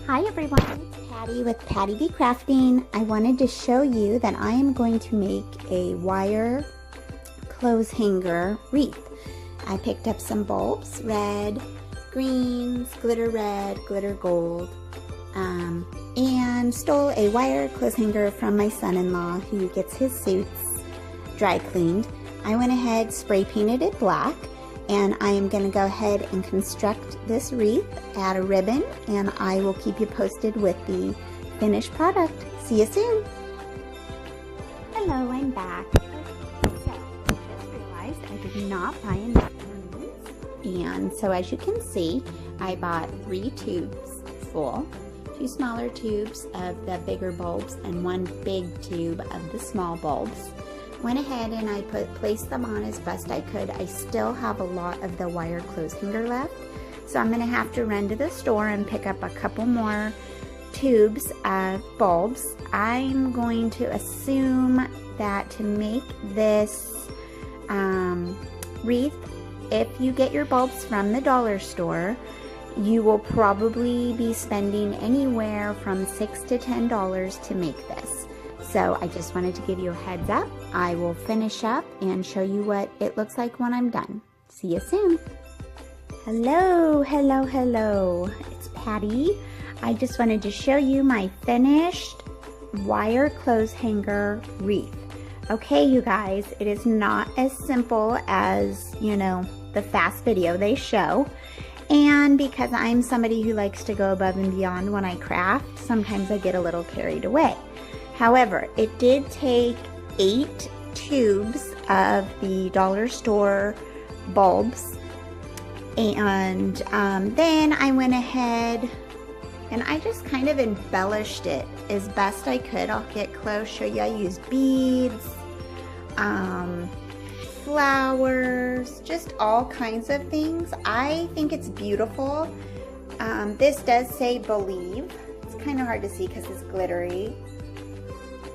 Hi everyone, it's Patty with Patty Be Crafting. I wanted to show you that I am going to make a wire clothes hanger wreath. I picked up some bulbs, red, greens, glitter red, glitter gold, and stole a wire clothes hanger from my son-in-law who gets his suits dry cleaned. I went ahead, spray painted it black, and I am going to go ahead and construct this wreath, add a ribbon, and I will keep you posted with the finished product. See you soon. Hello, I'm back. So, I just realized I did not buy enough balloons. And so as you can see, I bought 3 tubes full, 2 smaller tubes of the bigger bulbs, and 1 big tube of the small bulbs. Went ahead and I placed them on as best I could. I still have a lot of the wire clothes hanger left, so I'm gonna have to run to the store and pick up a couple more tubes of bulbs. I'm going to assume that to make this wreath, if you get your bulbs from the dollar store, you will probably be spending anywhere from $6 to $10 to make this. So I just wanted to give you a heads up. I will finish up and show you what it looks like when I'm done. See you soon. Hello, hello, hello. It's Patty. I just wanted to show you my finished wire clothes hanger wreath. Okay, you guys, it is not as simple as, you know, the fast video they show. And because I'm somebody who likes to go above and beyond when I craft, sometimes I get a little carried away. However, it did take 8 tubes of the dollar store bulbs, and then I went ahead and I just kind of embellished it as best I could. I'll get close, show you. I used beads, flowers, just all kinds of things. I think it's beautiful. This does say believe. It's kind of hard to see because it's glittery.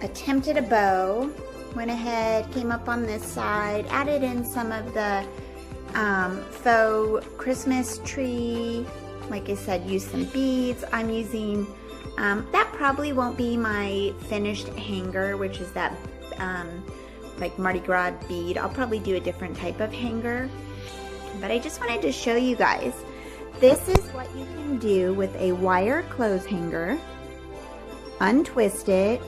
Attempted a bow, went ahead, came up on this side, added in some of the faux Christmas tree. Like I said, used some beads. I'm using, that probably won't be my finished hanger, which is that like Mardi Gras bead. I'll probably do a different type of hanger. But I just wanted to show you guys, this is what you can do with a wire clothes hanger. Untwist it.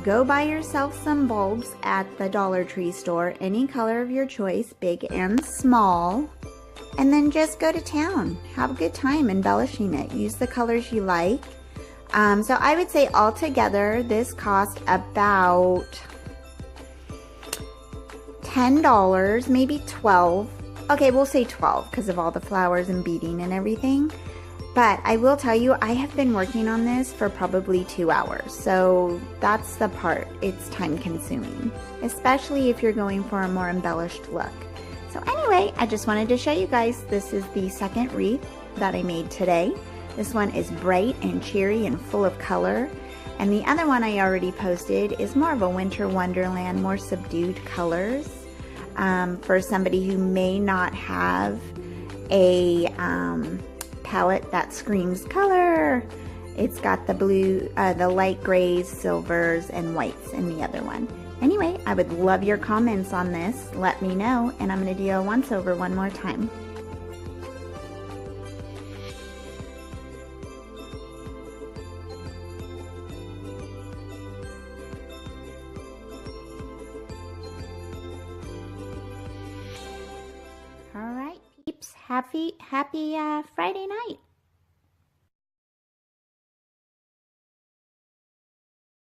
Go buy yourself some bulbs at the Dollar Tree store, any color of your choice, big and small, and then just go to town. Have a good time embellishing it. Use the colors you like. So I would say altogether this cost about $10, maybe $12. Okay, we'll say $12 because of all the flowers and beading and everything. But I will tell you, I have been working on this for probably 2 hours. So that's the part. It's time consuming, especially if you're going for a more embellished look. So anyway, I just wanted to show you guys, this is the second wreath that I made today. This one is bright and cheery and full of color. And the other one I already posted is more of a winter wonderland, more subdued colors. For somebody who may not have a palette that screams color. It's got the blue, the light grays, silvers, and whites in the other one. Anyway, I would love your comments on this. Let me know, and I'm going to do a once over one more time. All right, peeps, happy Friday night.